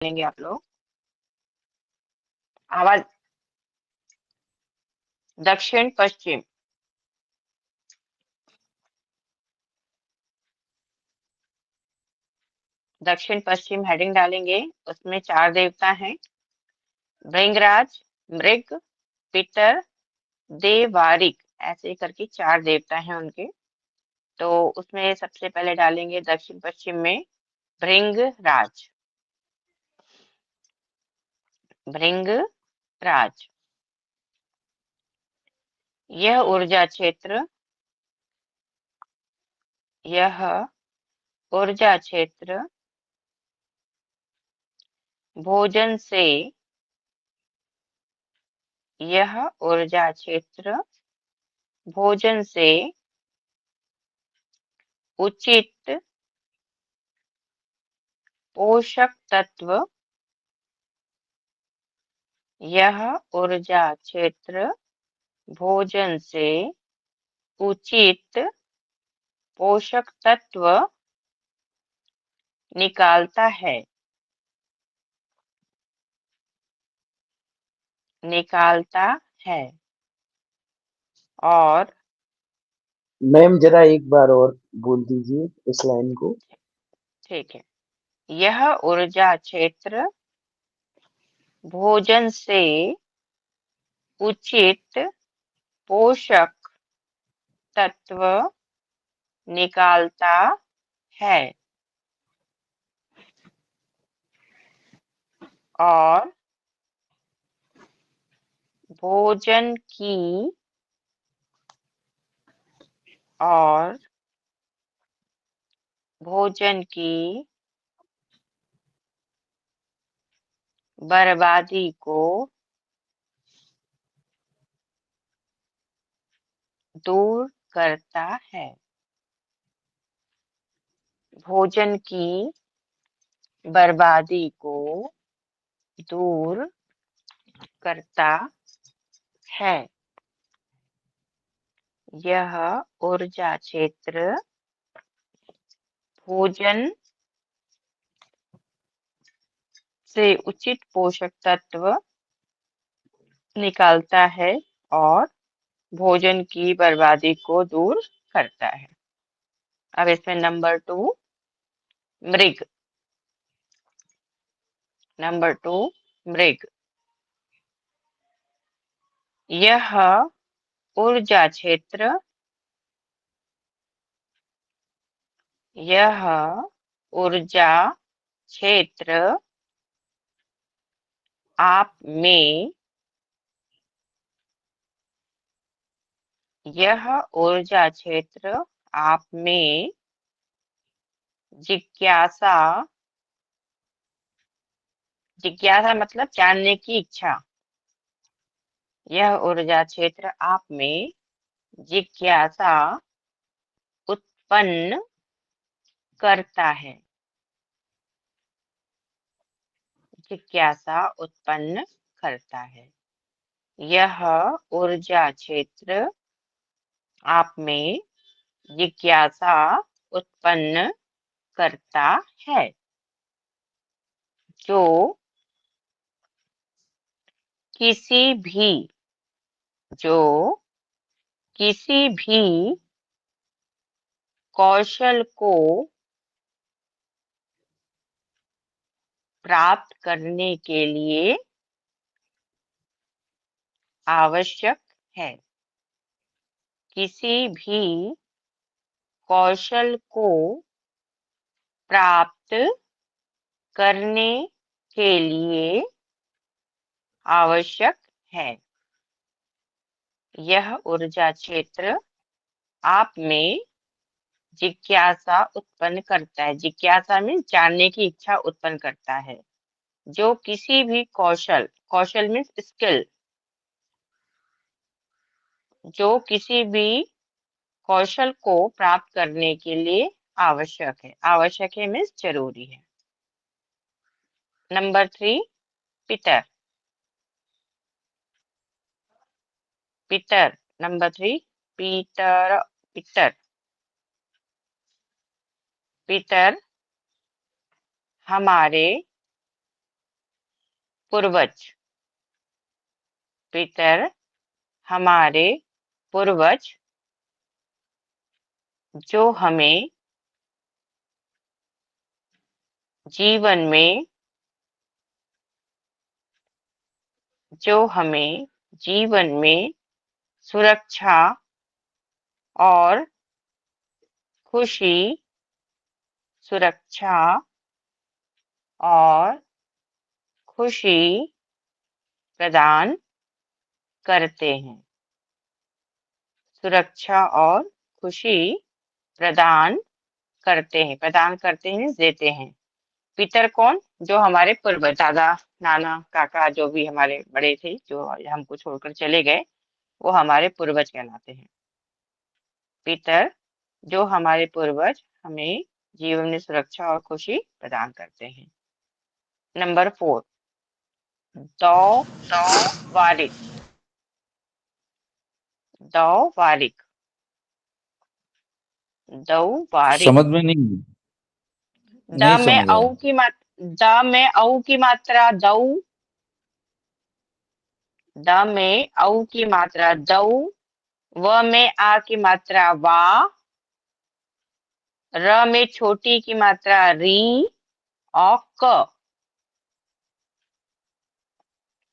लेंगे आप लोग। आवाज दक्षिण पश्चिम। दक्षिण पश्चिम हेडिंग डालेंगे। उसमें 4 देवता हैं। भृंगराज, मृग, पितर, देवारिक, ऐसे करके 4 देवता हैं उनके। तो उसमें सबसे पहले डालेंगे दक्षिण पश्चिम में भृंगराज। भृंगराज यह ऊर्जा क्षेत्र भोजन से यह ऊर्जा क्षेत्र भोजन से उचित पोषक तत्व यह ऊर्जा क्षेत्र भोजन से उचित पोषक तत्व निकालता है और मैम जरा एक बार और बोल दीजिए इस लाइन को। ठीक है, यह ऊर्जा क्षेत्र भोजन से उचित पोषक तत्व निकालता है और भोजन की बर्बादी को दूर करता है। भोजन की बर्बादी को दूर करता है। यह ऊर्जा क्षेत्र भोजन से उचित पोषक तत्व निकालता है और भोजन की बर्बादी को दूर करता है। अब इसमें नंबर 2 मृग। नंबर 2 मृग यह ऊर्जा क्षेत्र आप में यह ऊर्जा क्षेत्र आप में जिज्ञासा मतलब जानने की इच्छा। यह ऊर्जा क्षेत्र आप में जिज्ञासा उत्पन्न करता है। जिज्ञासा उत्पन्न करता है। यह ऊर्जा क्षेत्र आप में जिज्ञासा उत्पन्न करता है। जो किसी भी कौशल को प्राप्त करने के लिए आवश्यक है। किसी भी कौशल को प्राप्त करने के लिए आवश्यक है। यह ऊर्जा क्षेत्र आप में जिज्ञासा उत्पन्न करता है। जिज्ञासा मीन्स जानने की इच्छा उत्पन्न करता है। जो किसी भी कौशल मीन्स स्किल, जो किसी भी कौशल को प्राप्त करने के लिए आवश्यक है। आवश्यक है मीन्स जरूरी है। नंबर 3 पितर। नंबर 3 पितर हमारे पूर्वज। पितर हमारे पूर्वज जो हमें जीवन में सुरक्षा और खुशी सुरक्षा और खुशी प्रदान करते हैं। सुरक्षा और खुशी प्रदान करते हैं, देते हैं। पितर कौन? जो हमारे पूर्वज, दादा, नाना, काका, जो भी हमारे बड़े थे, जो हमको छोड़कर चले गए, वो हमारे पूर्वज कहलाते हैं। पितर जो हमारे पूर्वज हमें जीवन में सुरक्षा और खुशी प्रदान करते हैं। नंबर 4, दौ-वारिक। दौ-वारिक। दौ-वारिक। समझ में नहीं द नहीं में समझ आया। औ की मात्रा दौ। द में औ की मात्रा दौ। व में आ की मात्रा वा। र में छोटी की मात्रा री और क।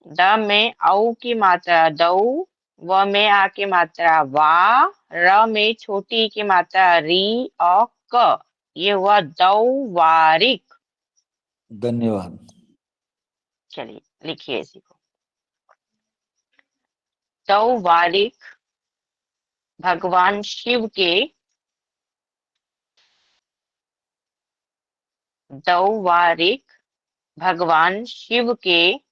द में औ की मात्रा दौ। व में आ की मात्रा वा। र में छोटी की मात्रा री और क। ये हुआ दौ-वारिक। धन्यवाद। चलिए लिखिए इसी को। दौ-वारिक भगवान शिव के दौ-वारिक भगवान शिव के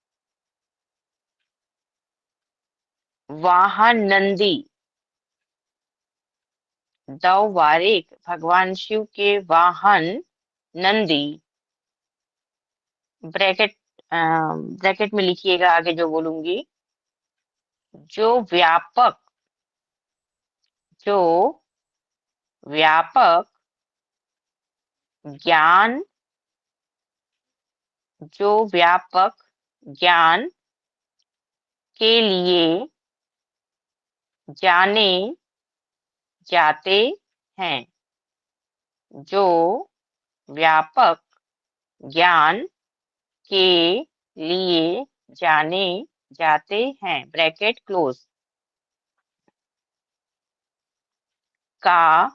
वाहन नंदी। दौ-वारिक भगवान शिव के वाहन नंदी। ब्रैकेट में लिखिएगा आगे जो बोलूंगी। जो व्यापक ज्ञान के लिए जाने जाते हैं। जो व्यापक ज्ञान के लिए जाने जाते हैं। Bracket close. का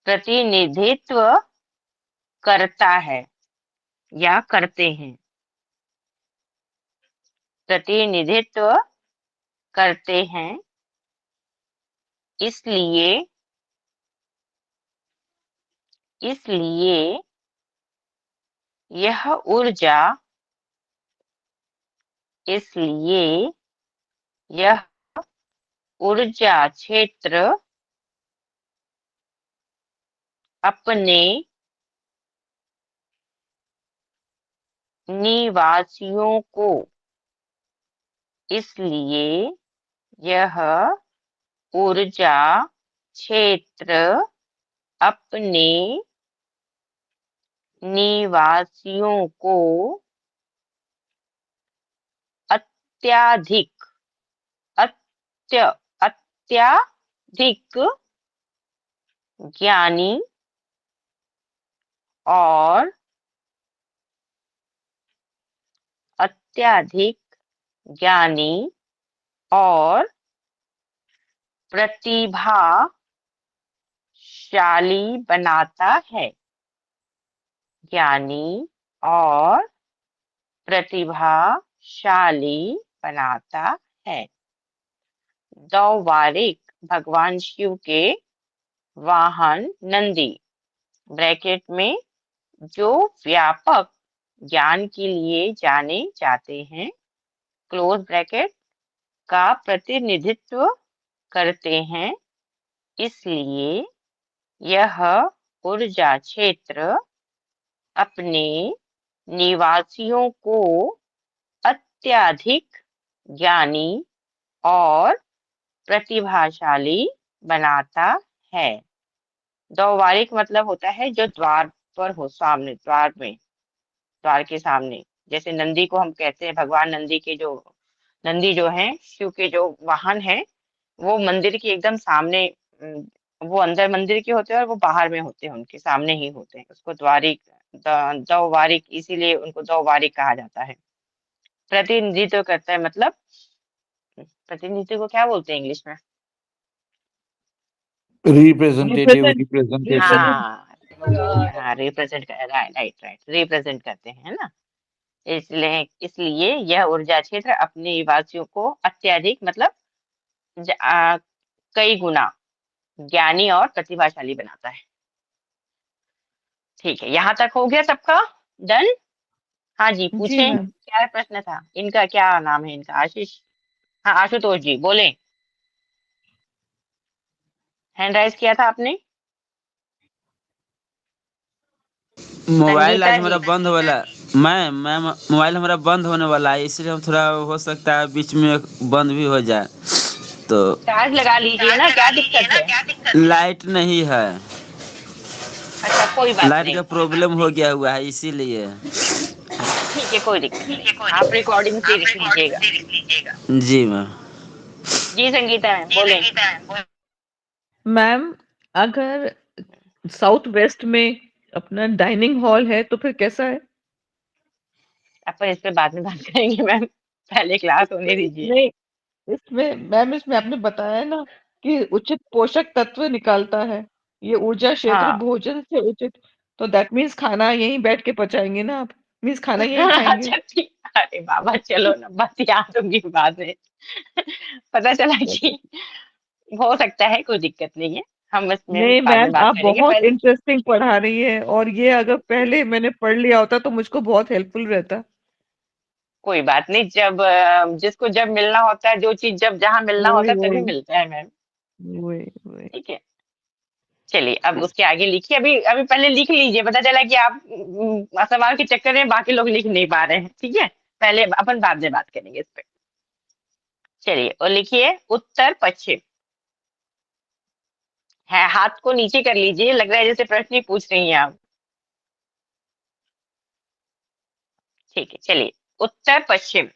प्रतिनिधित्व करता है या करते हैं। प्रतिनिधित्व करते हैं। इसलिए यह ऊर्जा क्षेत्र अपने निवासियों को इसलिए यह ऊर्जा क्षेत्र अपने निवासियों को अत्याधिक ज्ञानी और प्रतिभाशाली बनाता है। ज्ञानी और प्रतिभाशाली बनाता है। दौ-वारिक भगवान शिव के वाहन नंदी। ब्रैकेट में जो व्यापक ज्ञान के लिए जाने जाते हैं, क्लोज ब्रैकेट, का प्रतिनिधित्व करते हैं। इसलिए यह ऊर्जा क्षेत्र अपने निवासियों को अत्यधिक ज्ञानी और प्रतिभाशाली बनाता है। व्यवहारिक मतलब होता है जो द्वार पर हो, सामने द्वार में, द्वार के सामने। जैसे नंदी को हम कहते हैं, भगवान नंदी के जो नंदी जो है शिव के जो वाहन है, वो मंदिर के एकदम सामने, वो अंदर मंदिर के होते हैं और वो बाहर में होते हैं, उनके सामने ही होते हैं। उसको द्वारिक, द्वारिक, इसीलिए उनको द्वारिक कहा जाता है। प्रतिनिधित्व करता है मतलब, प्रतिनिधित्व को क्या बोलते हैं इंग्लिश में? रिप्रेजेंटेटिव रिप्रेजेंट रिप्रेजेंटेशन रिप्रेजेंट हाँ, रिप्रेजेंट कर, राइट राइट राइट, रिप्रेजेंट करते हैं, है ना। इसलिए इसलिए यह ऊर्जा क्षेत्र अपने निवासियों को अत्यधिक मतलब कई गुना ज्ञानी और प्रतिभाशाली बनाता है। ठीक है, यहाँ तक हो गया सबका? डन? हाँ जी, जी पूछें, मैम। क्या प्रश्न था इनका? क्या नाम है इनका? आशीष, हाँ आशुतोष जी बोले। हैंड राइज किया था आपने? मोबाइल संगीता आज जी, हमारा बंद वाला। मैम मोबाइल हमारा बंद होने वाला है, इसलिए हम थोड़ा हो सकता है बीच में बंद भी हो जाए तो। चार्ज लगा लीजिए ना, क्या दिक्कत है? लाइट नहीं है, अच्छा कोई बात लाइट नहीं, का प्रॉब्लम हो गया हुआ है इसीलिए। ठीक है, कोई दिक्कत नहीं, आप रिकॉर्डिंग से लिख लीजिएगा। जी मैम। जी संगीता मैम बोले। मैम, अगर साउथ वेस्ट में अपना डाइनिंग हॉल है तो फिर कैसा है? अपन इस पे बाद में बात करेंगे मैम, पहले क्लास होने दीजिए। नहीं, इसमें मैम, इसमें आपने बताया ना कि उचित पोषक तत्व निकालता है, ये ऊर्जा क्षेत्र हाँ भोजन से उचित, तो दैट मीन्स खाना यहीं बैठ के पचाएंगे ना आप? मीन्स खाना यहीं खाएंगे? अच्छा ठीक, अरे बाबा चलो ना, बस याद होंगी बाद में। पता चला कि हो सकता है, कोई दिक्कत नहीं है, हम इसमें नहीं बाद में मैम, बात आप करेंगे बहुत पहले। इंटरेस्टिंग पढ़ा रही है, और ये अगर पहले मैंने पढ़ लिया होता तो मुझको बहुत हेल्पफुल रहता। कोई बात नहीं, जब जिसको जब मिलना होता है, जो चीज जब जहाँ मिलना होता वही है तभी वही मिलता है मैम। वही वही। ठीक है, चलिए अब उसके आगे लिखिए। अभी अभी पहले लिख लीजिए, पता चला कि आप सवाल के चक्कर में बाकी लोग लिख नहीं पा रहे हैं। ठीक है, पहले अपन बाद में बात करेंगे इस पे। चलिए और लिखिए उत्तर पश्चिम। है, हाथ को नीचे कर लीजिए, लग रहा है जैसे प्रश्न ही पूछ रही हैं आप। ठीक है, चलिए उत्तर पश्चिम,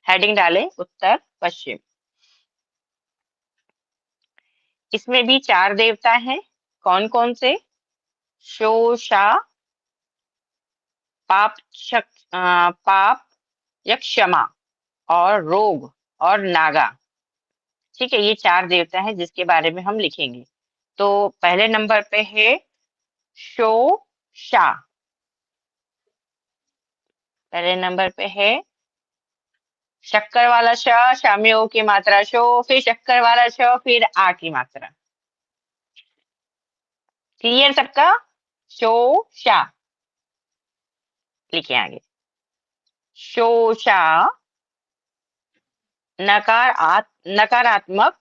हेडिंग डालें उत्तर पश्चिम। इसमें भी 4 देवता हैं, कौन कौन से? शोषा, पाप, पाप या क्षमा, और रोग, और नागा। ठीक है, ये 4 देवता हैं जिसके बारे में हम लिखेंगे। तो पहले नंबर पे है शोषा, पहले नंबर पे है शक्कर वाला श, शामे ओ की मात्रा शो, फिर शक्कर वाला श, फिर आ की मात्रा। क्लियर सबका? शोषा, लिखे आगे। शोषा नकारात्मक,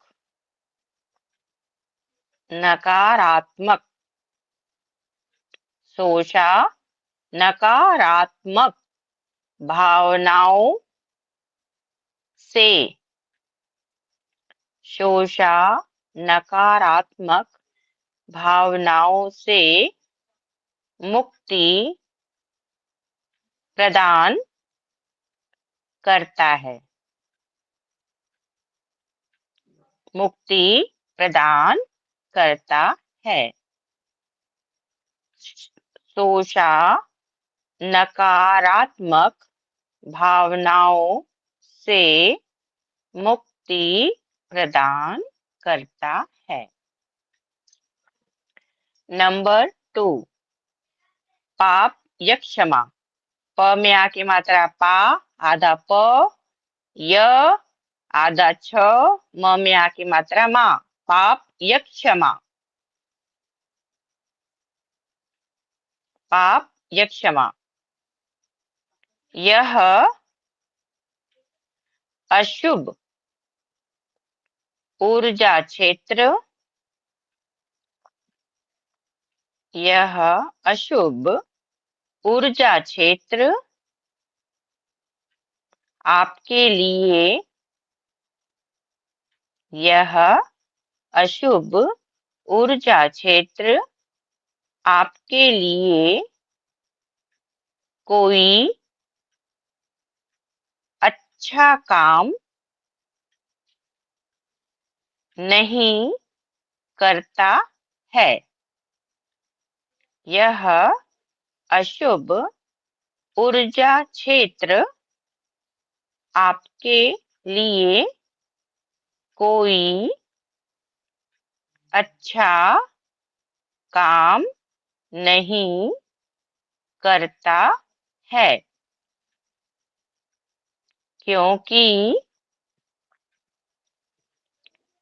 नकारात्मक, शोषा नकारात्मक भावनाओं से, शोषा नकारात्मक भावनाओं से मुक्ति प्रदान करता है, मुक्ति प्रदान करता है। शोषा नकारात्मक भावनाओं से मुक्ति प्रदान करता है। नंबर 2, पाप या क्षमा। प में आ की मात्रा पा, आधा प, य आधा छ, म में आ की मात्रा मा। पाप या क्षमा, पाप या क्षमा। यह अशुभ ऊर्जा क्षेत्र, यह अशुभ ऊर्जा क्षेत्र आपके लिए यह अशुभ ऊर्जा क्षेत्र आपके लिए कोई अच्छा काम नहीं करता है। यह अशुभ ऊर्जा क्षेत्र आपके लिए कोई अच्छा काम नहीं करता है, क्योंकि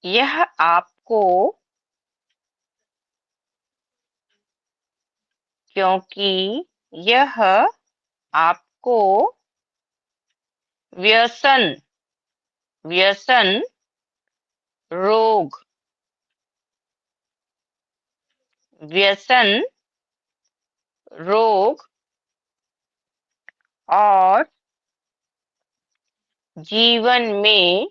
यह आपको व्यसन रोग व्यसन रोग और जीवन में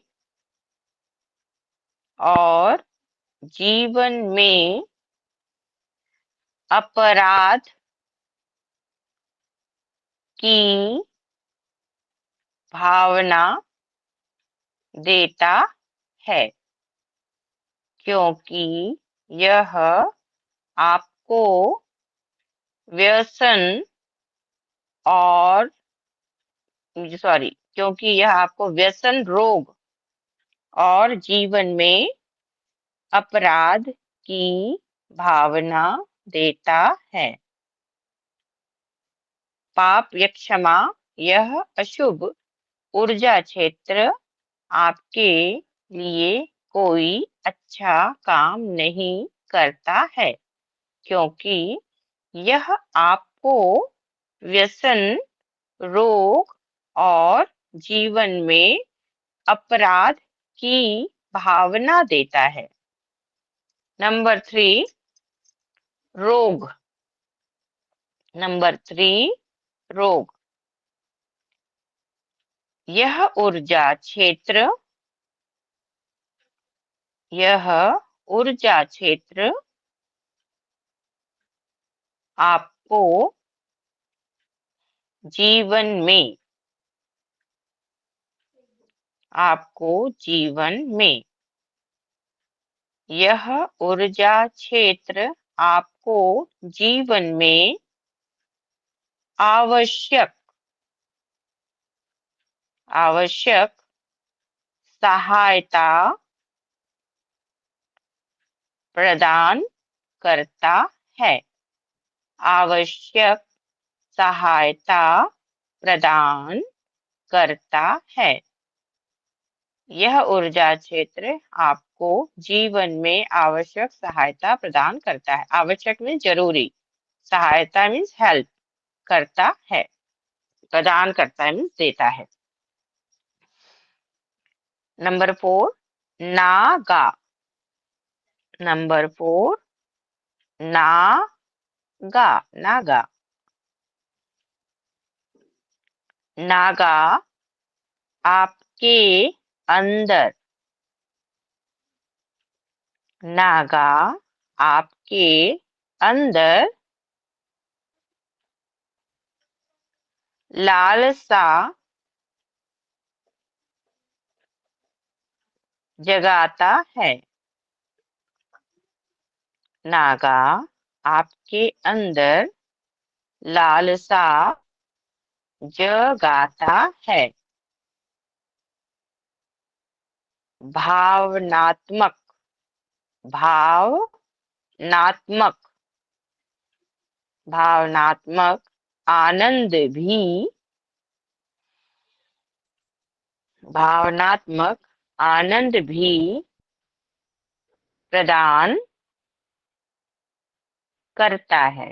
अपराध की भावना देता है, क्योंकि यह आपको व्यसन रोग और जीवन में अपराध की भावना देता है। पाप या क्षमा, यह अशुभ ऊर्जा क्षेत्र आपके लिए कोई अच्छा काम नहीं करता है, क्योंकि यह आपको व्यसन रोग और जीवन में अपराध की भावना देता है। नंबर 3, रोग। नंबर 3, रोग। यह ऊर्जा क्षेत्र आपको जीवन में यह ऊर्जा क्षेत्र आपको जीवन में आवश्यक सहायता प्रदान करता है। आवश्यक सहायता प्रदान करता है। यह ऊर्जा क्षेत्र आपको जीवन में आवश्यक सहायता प्रदान करता है। आवश्यक में जरूरी, सहायता मीन्स हेल्प करता है, प्रदान करता है मीन्स देता है। नंबर 4, नागा। नंबर 4, नागा। नागा आपके अंदर लालसा जगाता है। नागा आपके अंदर लालसा जगाता है। भावनात्मक आनंद भी प्रदान करता है।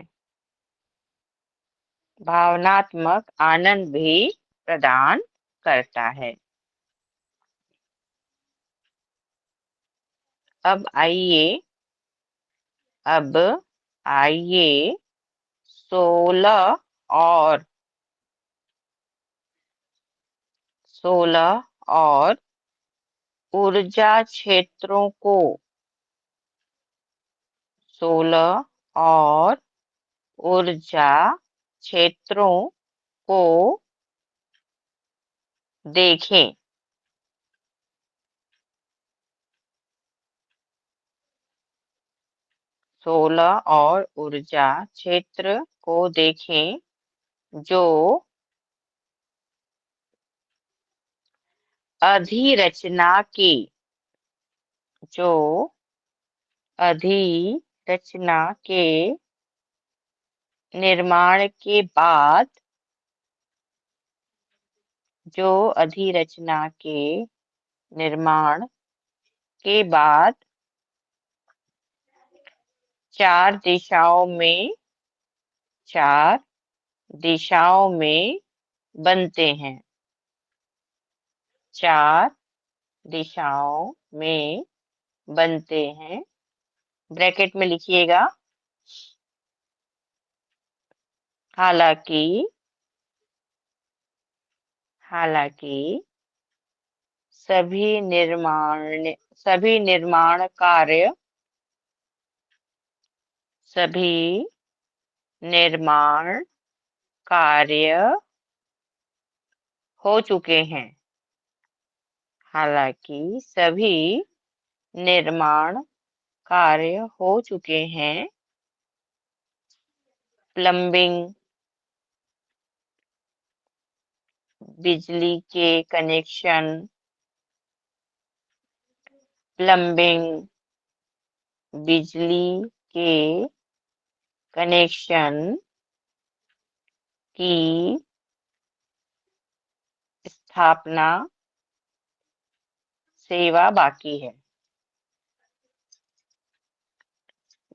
भावनात्मक आनंद भी प्रदान करता है। अब आइए 16 और 16 और ऊर्जा क्षेत्रों को 16 और ऊर्जा क्षेत्रों को देखें। सोलह और ऊर्जा क्षेत्र को देखें जो अधिरचना के निर्माण के बाद चार दिशाओं में बनते हैं। ब्रैकेट में लिखिएगा। हालांकि सभी निर्माण कार्य हो चुके हैं। प्लम्बिंग, बिजली के कनेक्शन की स्थापना सेवा बाकी है।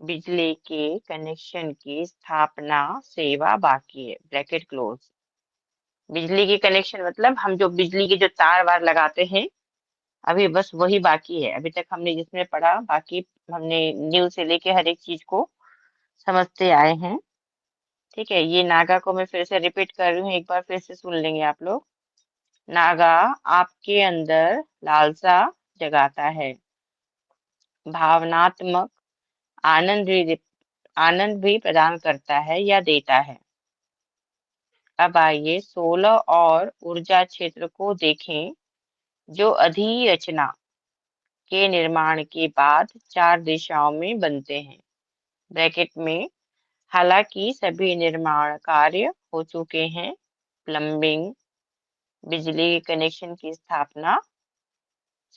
बिजली के कनेक्शन की स्थापना सेवा बाकी है। Bracket close. बिजली के कनेक्शन मतलब हम जो बिजली के जो तार वार लगाते हैं, अभी बस वही बाकी है। अभी तक हमने जिसमें पढ़ा, बाकी हमने न्यू से लेके हर एक चीज को समझते आए हैं। ठीक है, ये नागा को मैं फिर से रिपीट कर रही हूँ, एक बार फिर से सुन लेंगे आप लोग। नागा आपके अंदर लालसा जगाता है, भावनात्मक आनंद भी प्रदान करता है या देता है। अब आइए 16 और ऊर्जा क्षेत्र को देखें जो अधिरचना के निर्माण के बाद चार दिशाओं में बनते हैं। ब्रैकेट में, हालांकि सभी निर्माण कार्य हो चुके हैं। प्लम्बिंग, बिजली के कनेक्शन की स्थापना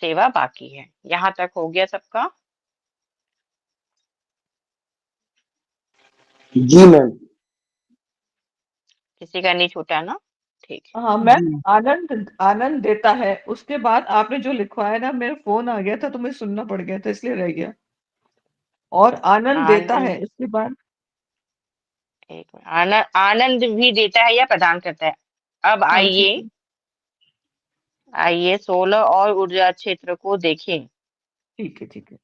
सेवा बाकी है। यहाँ तक हो गया सबका? जी मैम। किसी का नहीं छूटा ना? ठीक है। हाँ मैम, आनंद देता है, उसके बाद आपने जो लिखवाया ना, मेरा फोन आ गया था तो मुझे सुनना पड़ गया था, इसलिए रह गया। और आनंद देता आनंद, है इसके बाद। एक मिनट, आनंद भी देता है या प्रदान करता है। अब हाँ ठीक है, आइए 16 और ऊर्जा क्षेत्र को देखें, ठीक है, ठीक है।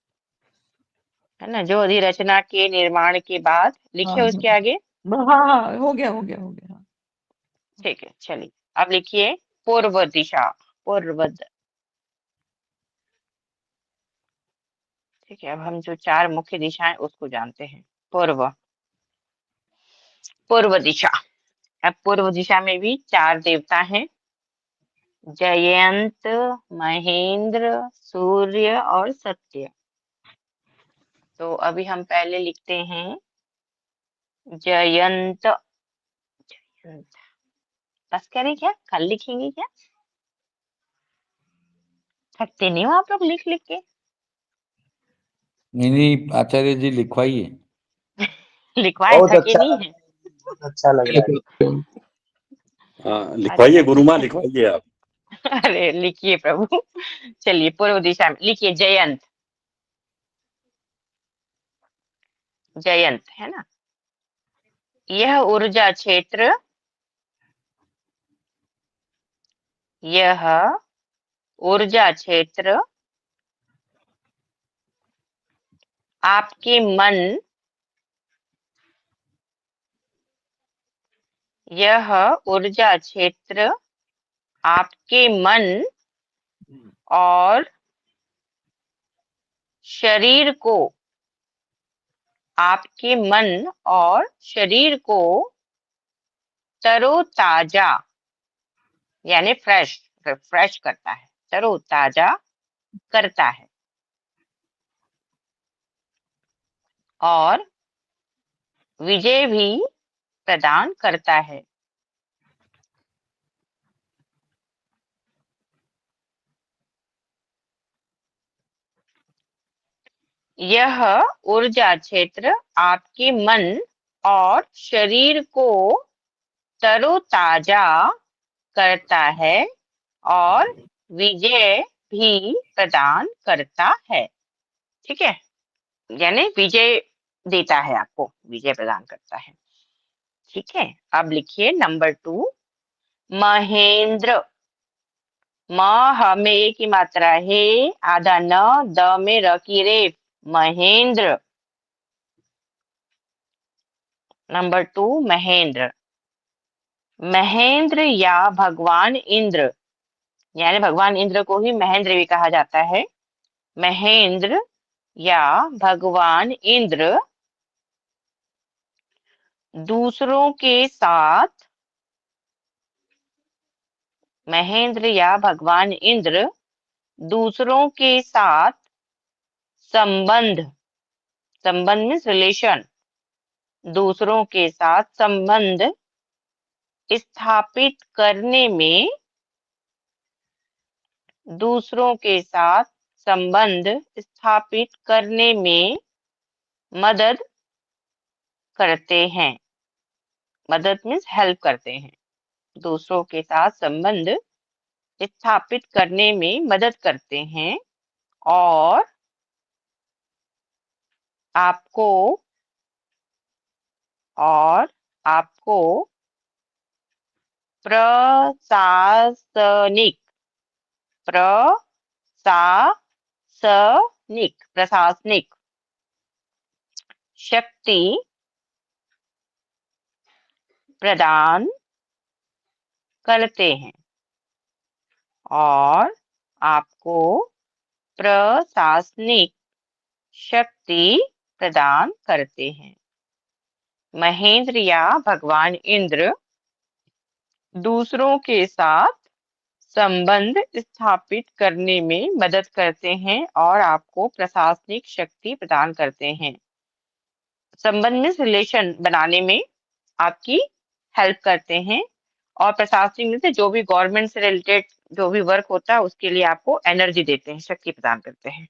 है ना, जो अधिरचना के निर्माण के बाद हाँ लिखे उसके आगे। हाँ हाँ, हो गया, हो गया, हो गया, हाँ। ठीक है, चलिए अब लिखिए पूर्व दिशा। ठीक है, अब हम जो चार मुख्य दिशाएं उसको जानते हैं। पूर्व दिशा। अब पूर्व दिशा में भी चार देवता हैं, जयंत, महेंद्र, सूर्य और सत्य। तो अभी हम पहले लिखते हैं जयंत। बस करें क्या? कल लिखेंगे क्या? थकते नहीं हो आप लोग लिख लिख के? नहीं आचार्य जी लिखवाइए। लिखवाए, बहुत थके अच्छा नहीं लग है? बहुत अच्छा लग रहा है। हाँ, अच्छा लिखवाइए ठीक गुरुमा, है। लिखवाइए आप। अरे लिखिए प्रभु। चलिए पूर्व दिशा में लिखिए जयंत, है ना। यह ऊर्जा क्षेत्र आपके मन यह ऊर्जा क्षेत्र आपके मन और शरीर को, आपके मन और शरीर को तरोताजा यानी फ्रेश करता है, तरोताजा करता है और विजय भी प्रदान करता है। यह ऊर्जा क्षेत्र आपके मन और शरीर को तरोताजा करता है और विजय भी प्रदान करता है। ठीक है, यानी विजय देता है, आपको विजय प्रदान करता है। ठीक है, अब लिखिए नंबर 2, महेंद्र। म ह में ए की मात्रा है, आधा न, द में र की रेफ, महेंद्र। नंबर 2, महेंद्र। महेंद्र या भगवान इंद्र, यानी भगवान इंद्र को ही महेंद्र भी कहा जाता है। महेंद्र या भगवान इंद्र दूसरों के साथ, महेंद्र या भगवान इंद्र दूसरों के साथ संबंध मीन्स रिलेशन, दूसरों के साथ संबंध स्थापित करने में, दूसरों के साथ संबंध स्थापित करने में मदद करते हैं। मदद मीन्स हेल्प करते हैं, दूसरों के साथ संबंध स्थापित करने में मदद करते हैं और आपको प्रशासनिक शक्ति प्रदान करते हैं और आपको प्रशासनिक शक्ति प्रदान करते हैं। महेंद्र या भगवान इंद्र दूसरों के साथ संबंध स्थापित करने में मदद करते हैं और आपको प्रशासनिक शक्ति प्रदान करते हैं। संबंध में रिलेशन बनाने में आपकी हेल्प करते हैं और प्रशासनिक में से जो भी गवर्नमेंट से रिलेटेड जो भी वर्क होता है उसके लिए आपको एनर्जी देते हैं, शक्ति प्रदान करते हैं।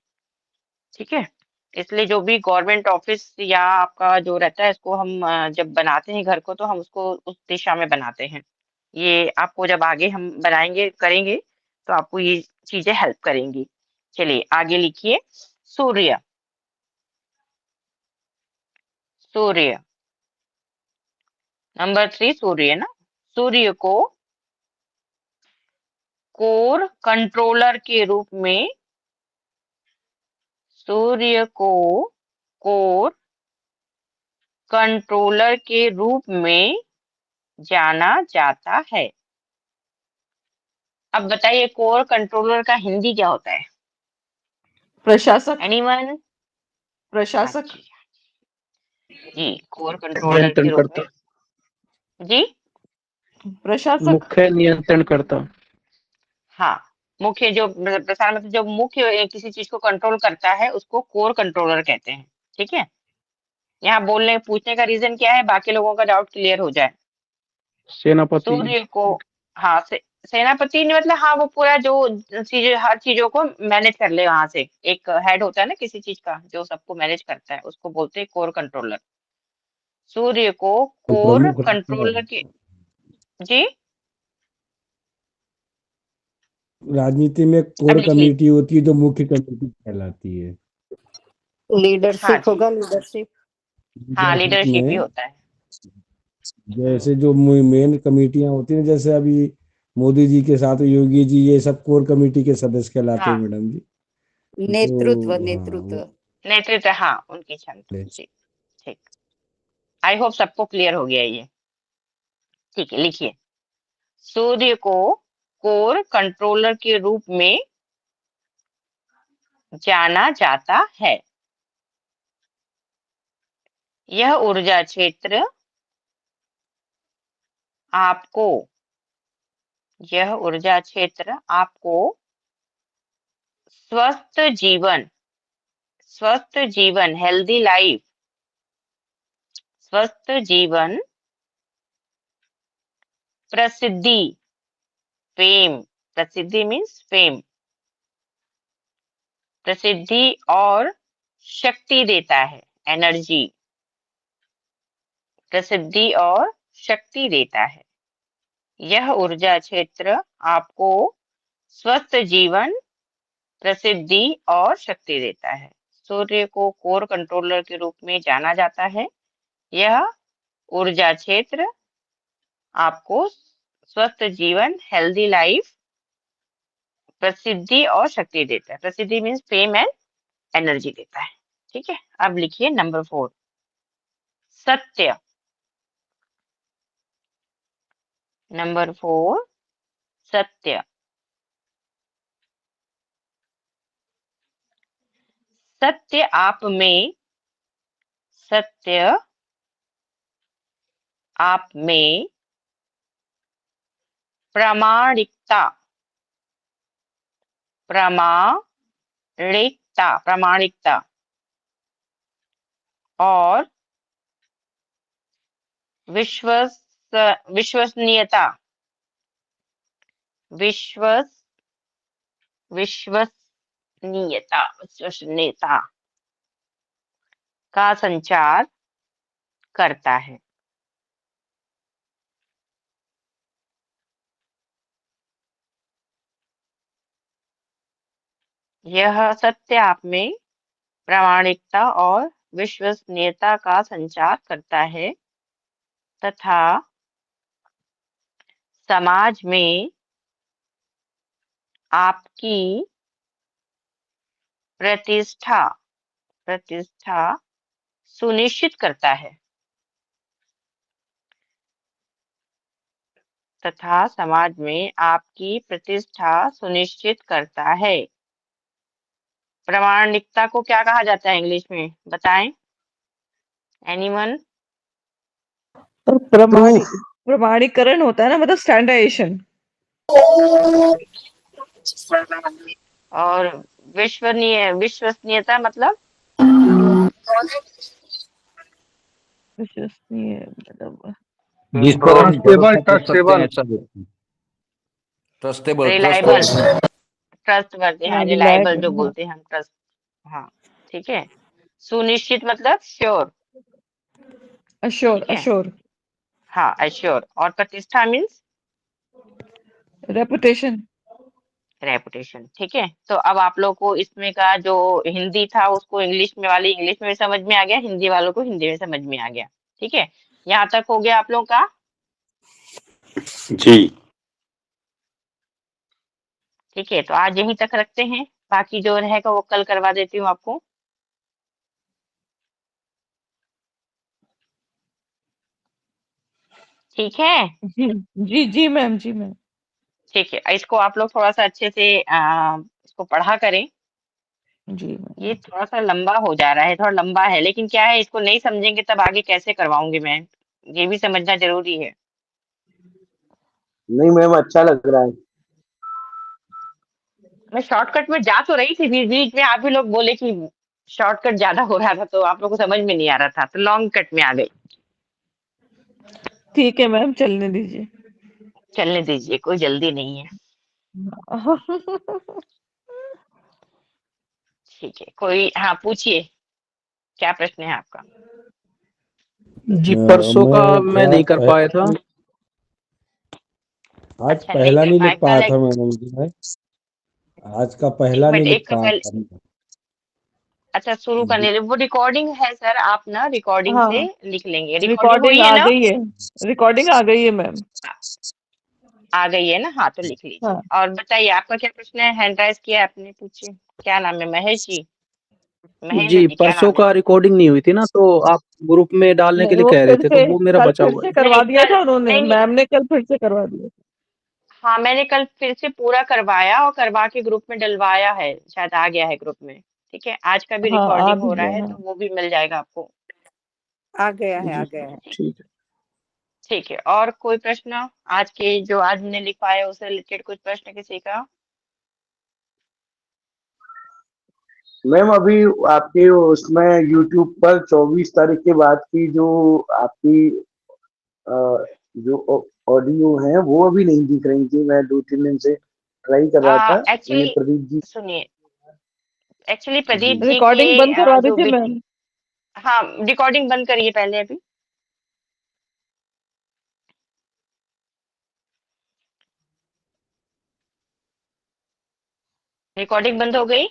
ठीक है, इसलिए जो भी गवर्नमेंट ऑफिस या आपका जो रहता है, इसको हम जब बनाते हैं घर को, तो हम उसको उस दिशा में बनाते हैं। ये आपको जब आगे हम बनाएंगे करेंगे तो आपको ये चीजें हेल्प करेंगी। चलिए आगे लिखिए, सूर्य। सूर्य नंबर 3, सूर्य ना। सूर्य को कोर कंट्रोलर के रूप में, सूर्य को कोर कंट्रोलर के रूप में जाना जाता है। अब बताइए कोर कंट्रोलर का हिंदी क्या होता है? प्रशासक। एनीवन? प्रशासक। जी, कोर कंट्रोलर के रूप में। जी, प्रशासक। मुख्य नियंत्रणकर्ता। हाँ, मुख्य जो प्रसार मतलब जो मुख्य किसी चीज को कंट्रोल करता है उसको कोर कंट्रोलर कहते हैं। ठीक है, यहाँ बोलने पूछने का रीजन क्या है, बाकी लोगों का डाउट क्लियर हो जाए। सेनापति। सूर्य को, हाँ सेनापति ने मतलब, हाँ वो पूरा जो चीज, हर चीजों को मैनेज कर ले, वहां से एक हेड होता है ना किसी चीज का जो सबको मैनेज करता है, उसको बोलते हैं कोर कंट्रोलर। सूर्य को कोर प्रमुख कंट्रोलर के, जी राजनीति में अब कोर लिखिए। कमेटी होती है जो मुख्य कमेटी कहलाती है। हाँ लीडरशिप जी, होगा, लीडरशिप। हाँ लीडरशिप लीडरशिप ही में होता है। जैसे जो मेन कमेटियां होती हैं, जैसे अभी मोदी जी के साथ योगी जी, ये सब कोर कमेटी के सदस्य कहलाते हैं हाँ, मैडम जी। नेतृत्व, तो हाँ, नेतृत्व। नेतृत्व, हाँ उनकी क्षमता जी। ठीक, आई होप सबको क्लियर हो गया ये। ठीक है, लिखिए, सूर्य को कोर कंट्रोलर के रूप में जाना जाता है। यह ऊर्जा क्षेत्र आपको स्वस्थ जीवन हेल्दी लाइफ, स्वस्थ जीवन, प्रसिद्धि फेम, प्रसिद्धि मीन्स फेम, प्रसिद्धि और शक्ति देता है, एनर्जी, प्रसिद्धि और शक्ति देता है। यह ऊर्जा क्षेत्र आपको स्वस्थ जीवन, प्रसिद्धि और शक्ति देता है। सूर्य को कोर कंट्रोलर के रूप में जाना जाता है। यह ऊर्जा क्षेत्र आपको स्वस्थ जीवन, हेल्दी लाइफ, प्रसिद्धि और शक्ति देता है। प्रसिद्धि मीन्स फेम एंड एनर्जी देता है। ठीक है, अब लिखिए नंबर 4, सत्य। नंबर 4, सत्य। सत्य आप में प्रामाणिकता और विश्वसनीयता का संचार करता है। यह सत्य आप में प्रामाणिकता और विश्वसनीयता का संचार करता है तथा समाज में आपकी प्रतिष्ठा सुनिश्चित करता है। तथा समाज में आपकी प्रतिष्ठा सुनिश्चित करता है। प्रामाणिकता को क्या कहा जाता है इंग्लिश में, बताएं एनीवन? प्रमाणीकरण होता है ना, मतलब स्टैंडर्डाइजेशन। और विश्वसनीयता मतलब विश्वसनीय मतलब जिस पर हम भरोसा कर सकते हैं, ऐसा व्यक्ति। रिलायबल, ट्रस्टवर्दी, हाँ, रिलायबल जो reliable, बोलते हैं हम, ट्रस्ट, हाँ, ठीक है। सुनिश्चित मतलब श्योर, अश्योर, हाँ, अश्योर। और प्रतिष्ठा मीन्स रेपुटेशन। ठीक है। तो अब आप लोग को इसमें का जो हिंदी था उसको इंग्लिश में समझ में आ गया, हिंदी वालों को हिंदी में समझ में आ गया। ठीक है, यहाँ तक हो गया आप लोग का? जी। ठीक है, तो आज यहीं तक रखते हैं, बाकी जो रहेगा वो कल करवा देती हूँ आपको। ठीक है जी मैम। ठीक है, इसको आप लोग थोड़ा सा अच्छे से इसको पढ़ा करें। जी मैम। ये थोड़ा सा लंबा हो जा रहा है, थोड़ा लंबा है, लेकिन क्या है, इसको नहीं समझेंगे तब आगे कैसे करवाऊंगी मैं, ये भी समझना जरूरी है। नहीं मैम, अच्छा लग रहा है। मैं शॉर्टकट में जा तो रही थी, बीच बीच में आप ही लोग बोले कि शॉर्टकट ज्यादा हो रहा था तो आप लोग को समझ में नहीं आ रहा था, तो लॉन्ग कट में आ गई। ठीक है मैम, चलने दीजिए। चलने दीजिए, कोई जल्दी नहीं है। ठीक है, कोई, हाँ पूछिए, क्या प्रश्न है आपका? जी, परसों का मैं नहीं कर पाया था। आज अच्छा, पहला नहीं लिख पाया कल था मैडम जी, मैं आज का पहला नहीं लिख पाया था। अच्छा, शुरू करने लिए वो रिकॉर्डिंग है सर, आप ना रिकॉर्डिंग हाँ, से लिख लेंगे। रिकॉर्डिंग आ गई है, रिकॉर्डिंग आ गई है मैम। आ गई है ना, हाँ तो लिख लीजिए। हाँ। और बताइए आपका क्या प्रश्न है, हैंड राइज किया आपने, पूछिए। क्या नाम है, महेश जी? महेंद्र जी, जी, क्या परसों नाम है? का रिकॉर्डिंग नहीं हुई थी ना, तो आप ग्रुप में डालने के लिए वो कह रहे फिर थे, से तो वो मेरा कल बचा फिर हुआ से है। करवा नहीं, दिया था उन्होंने, नहीं, मैम ने कल फिर से करवा दिया। हाँ, मैंने कल फिर से पूरा करवाया और करवा के ग्रुप में डलवाया है, शायद आ गया है ग्रुप में। ठीक है, आज का भी हाँ, आ रिकॉर्डिंग भी हो रहा गया है है। तो वो भी मिल जाएगा आपको। आ गया है, जी आ गया है। ठीक है। ठीक है, और कोई प्रश्न आज के जो आज ने लिखवाया उससे रिलेटेड कुछ प्रश्न किसी का? मैम अभी आपके उसमें यूट्यूब पर 24 तारीख के बाद की जो आपकी जो ऑडियो है वो अभी नहीं दिख रही थी। मैं 2-3 दिन से ट्राई कर रहा था। मैंने एक्चुअली प्रदीप जी सुनिए, एक्चुअली जी प्रदीप जी के रिकॉर्डिंग बंद करवा जो दीजिए बेटी, मैम। हाँ रिकॉर्डिंग बंद करिए पहले अभी। रिकॉर्डिंग बंद हो गई।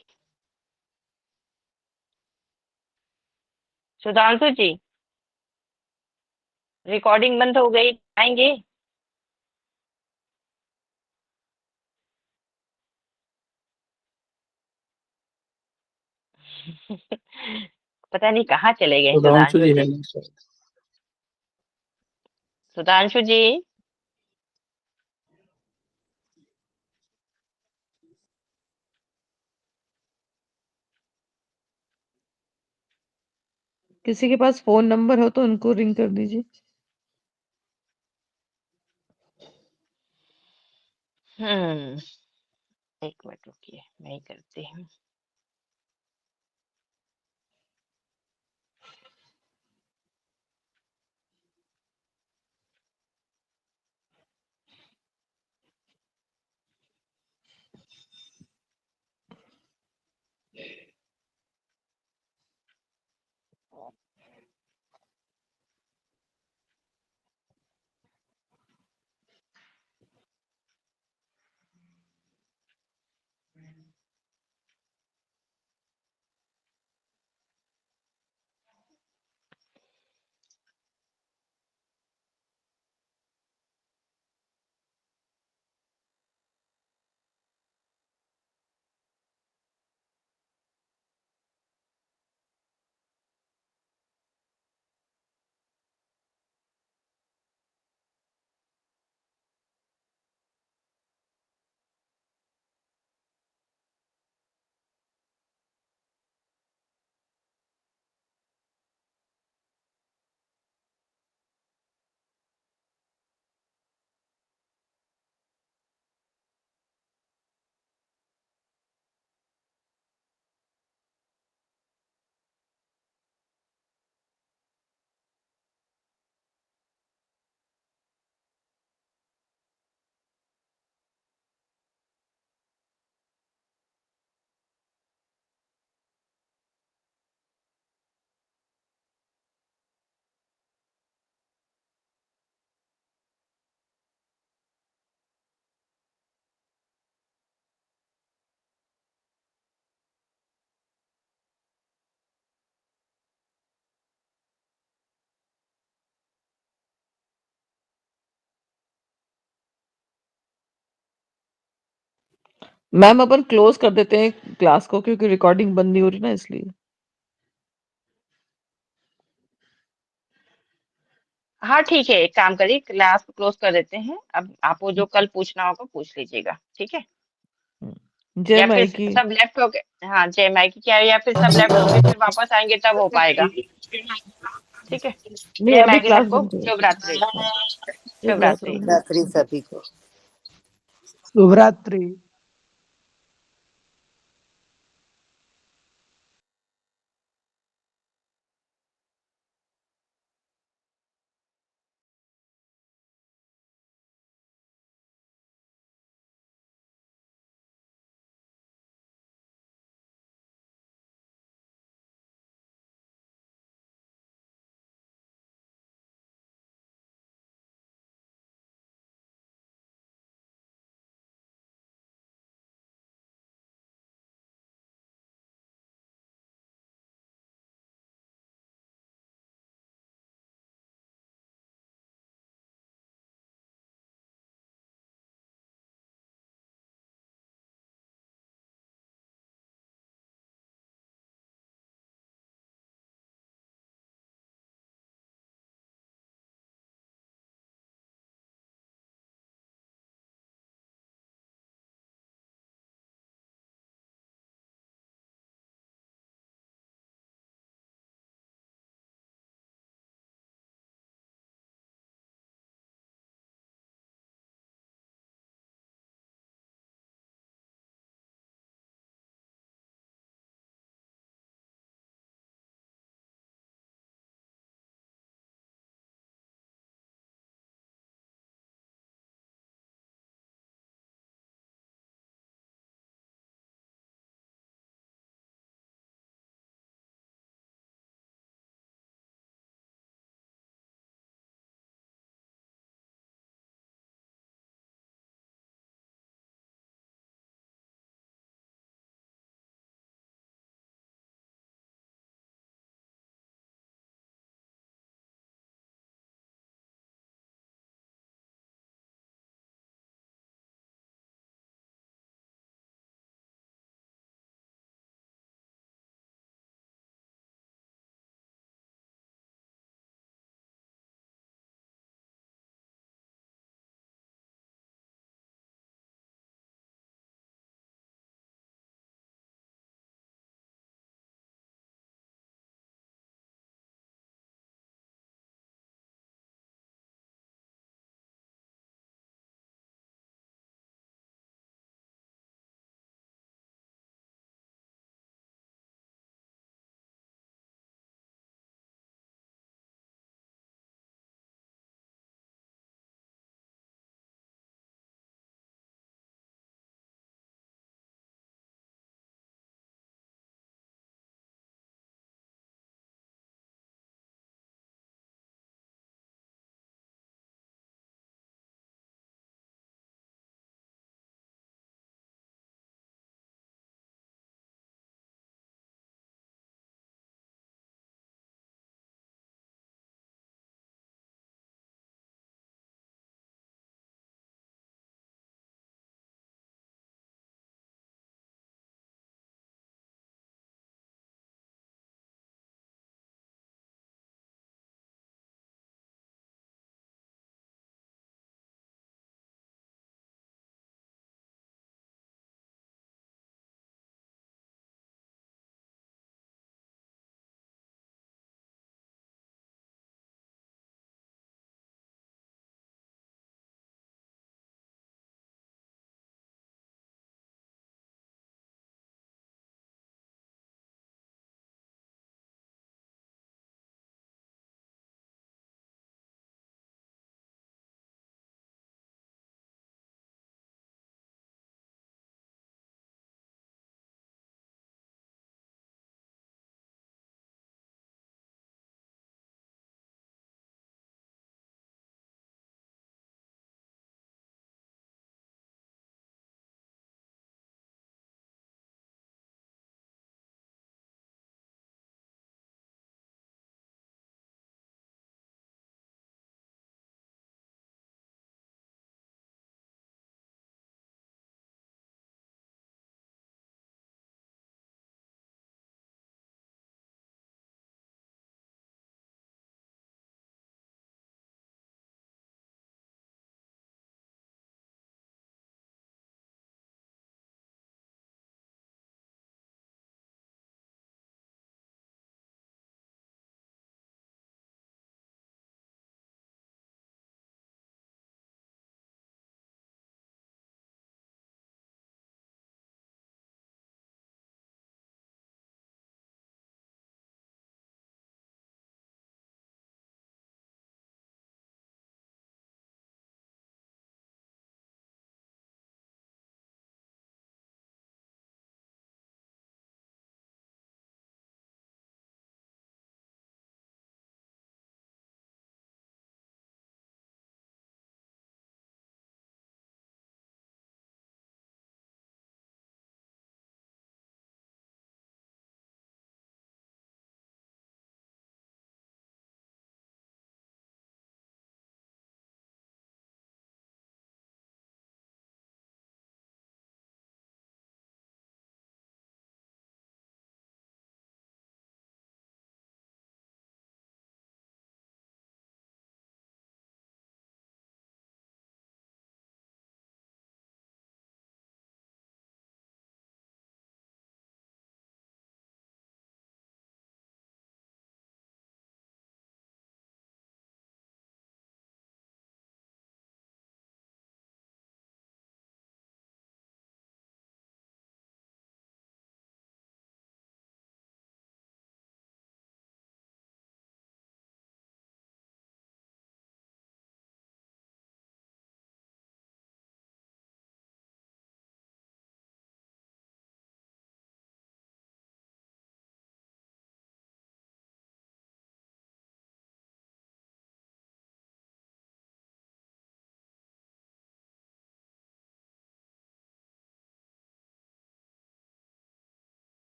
सुधांशु जी, रिकॉर्डिंग बंद हो गई, आएंगे? पता नहीं कहाँ चले गए सुधांशु सुधांशु जी है जी। नहीं सर। सुधांशु जी, किसी के पास फ़ोन नंबर हो तो उनको रिंग कर दीजिए। एक मिनट रुकिए, मैं ही करती हूँ। मैम अपन क्लोज़ कर देते हैं क्लास को क्योंकि रिकॉर्डिंग बंद नहीं हो रही ना इसलिए। हाँ ठीक है, एक काम करिए, क्लास को क्लोज कर देते हैं। अब आपको जो कल पूछना होगा पूछ लीजिएगा, ठीक है? जय या फिर माई की। सब लेफ्ट हो गए? हाँ जय माई की क्या, या फिर सब लेफ्ट होंगे फिर वापस आएंगे तब हो पाएगा? ठीक है, नहीं, जय अभी माई की क्लास सबको, बंद करो। शुभ रात्रि। हाँ, शुभ शुभ रात्रि। रात्रि। रात्रि सभी को। शुभ रात्रि।